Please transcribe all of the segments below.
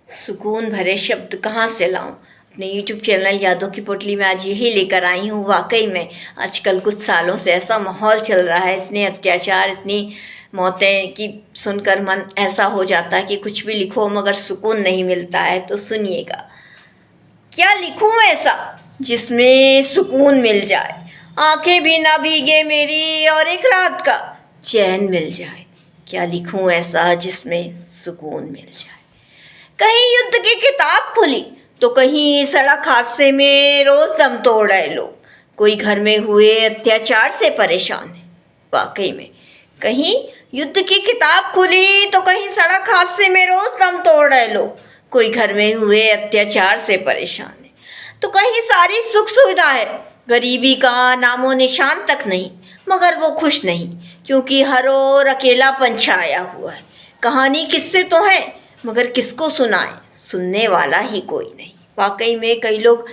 सुकून भरे शब्द कहाँ से लाऊं। अपने यूट्यूब चैनल यादों की पोटली में आज यही लेकर आई हूँ। वाकई में आजकल कुछ सालों से ऐसा माहौल चल रहा है, इतने अत्याचार, इतनी मौतें कि सुनकर मन ऐसा हो जाता है कि कुछ भी लिखो मगर सुकून नहीं मिलता है। तो सुनिएगा, क्या लिखूं ऐसा जिसमें सुकून मिल जाए, आंखें भी ना भीगे मेरी और एक रात का चैन मिल जाए। क्या लिखूं ऐसा जिसमें सुकून मिल जाए। कहीं युद्ध की किताब खुली तो कहीं सड़क हादसे में रोज दम तोड़ रहे लोग। कोई घर में हुए अत्याचार से परेशान है। वाकई में कहीं युद्ध की किताब खुली तो कहीं सड़क हादसे में रोज दम तोड़ रहे लोग। कोई घर में हुए अत्याचार से परेशान है तो कहीं सारी सुख सुविधा है, गरीबी का नामो निशान तक नहीं। मगर वो खुश नहीं क्योंकि हर ओर अकेलापन छाया हुआ है। कहानी किससे तो है मगर किसको सुनाए, सुनने वाला ही कोई नहीं। वाकई में कई लोग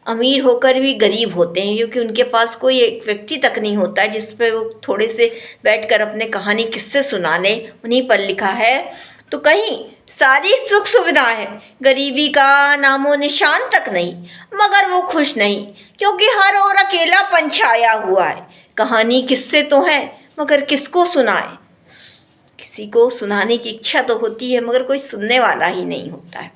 अमीर होकर भी गरीब होते हैं क्योंकि उनके पास कोई एक व्यक्ति तक नहीं होता है जिस पर वो थोड़े से बैठकर अपने कहानी किससे सुना लें। उन्हीं पर लिखा है तो कहीं सारी सुख सुविधा है, गरीबी का नामो निशान तक नहीं। मगर वो खुश नहीं क्योंकि हर ओर अकेलापन छाया हुआ है। कहानी किससे तो है मगर किसको सुनाए। किसी को सुनाने की इच्छा तो होती है मगर कोई सुनने वाला ही नहीं होता है।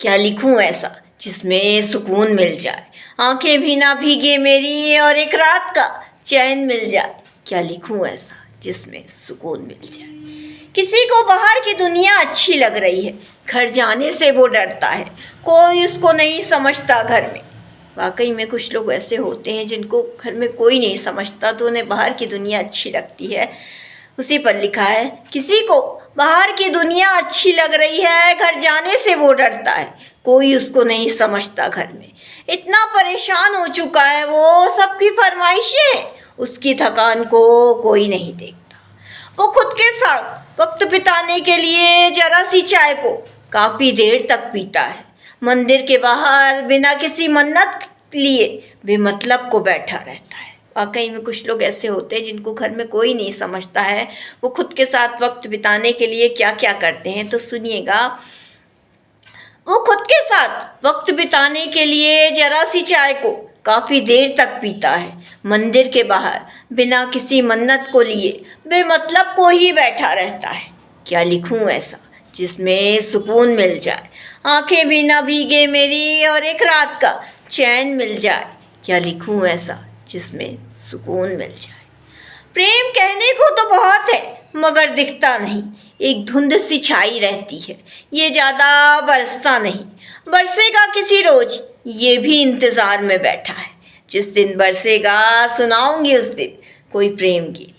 क्या लिखूं ऐसा जिसमें सुकून मिल जाए, आंखें भी ना भीगे मेरी और एक रात का चैन मिल जाए। क्या लिखूं ऐसा जिसमें सुकून मिल जाए। किसी को बाहर की दुनिया अच्छी लग रही है, घर जाने से वो डरता है, कोई उसको नहीं समझता घर में। वाकई में कुछ लोग ऐसे होते हैं जिनको घर में कोई नहीं समझता तो उन्हें बाहर की दुनिया अच्छी लगती है। उसी पर लिखा है, किसी को बाहर की दुनिया अच्छी लग रही है, घर जाने से वो डरता है, कोई उसको नहीं समझता घर में। इतना परेशान हो चुका है वो, सबकी फरमाइशें, उसकी थकान को कोई नहीं देखता। वो खुद के साथ वक्त बिताने के लिए जरा सी चाय को काफ़ी देर तक पीता है। मंदिर के बाहर बिना किसी मन्नत लिए बेमतलब को बैठा रहता है। वाकई में कुछ लोग ऐसे होते हैं जिनको घर में कोई नहीं समझता है। वो खुद के साथ वक्त बिताने के लिए क्या क्या करते हैं तो सुनिएगा। वो खुद के साथ वक्त बिताने के लिए जरा सी चाय को काफ़ी देर तक पीता है। मंदिर के बाहर बिना किसी मन्नत को लिए बेमतलब को ही बैठा रहता है। क्या लिखूं ऐसा जिसमें सुकून मिल जाए, आंखें भी ना भीगे मेरी और एक रात का चैन मिल जाए। क्या लिखूं ऐसा जिसमें सुकून मिल जाए। प्रेम कहने को तो बहुत है मगर दिखता नहीं, एक धुंध सी छाई रहती है, ये ज़्यादा बरसता नहीं। बरसेगा किसी रोज ये भी इंतज़ार में बैठा है, जिस दिन बरसेगा सुनाऊंगी उस दिन कोई प्रेम गीत।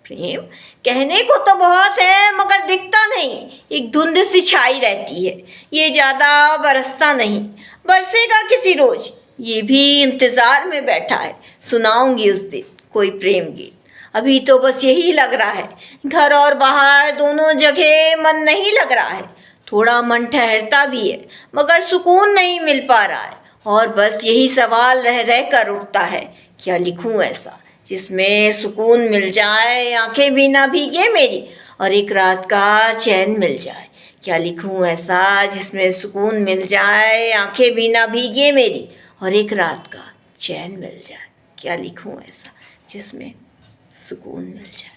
प्रेम कहने को तो बहुत है मगर दिखता नहीं, एक धुंध सी छाई रहती है, ये ज़्यादा बरसता नहीं। बरसेगा किसी रोज ये भी इंतज़ार में बैठा है, सुनाऊंगी उस दिन कोई प्रेम गीत। अभी तो बस यही लग रहा है, घर और बाहर दोनों जगह मन नहीं लग रहा है। थोड़ा मन ठहरता भी है मगर सुकून नहीं मिल पा रहा है। और बस यही सवाल रह रह कर उठता है, क्या लिखूं ऐसा जिसमें सुकून मिल जाए, आंखें भी ना भीगे मेरी और एक रात का चैन मिल जाए। क्या लिखूं ऐसा जिसमें सुकून मिल जाए, आंखें भी ना भीगे मेरी और एक रात का चैन मिल जाए। क्या लिखूं ऐसा जिसमें सुकून मिल जाए।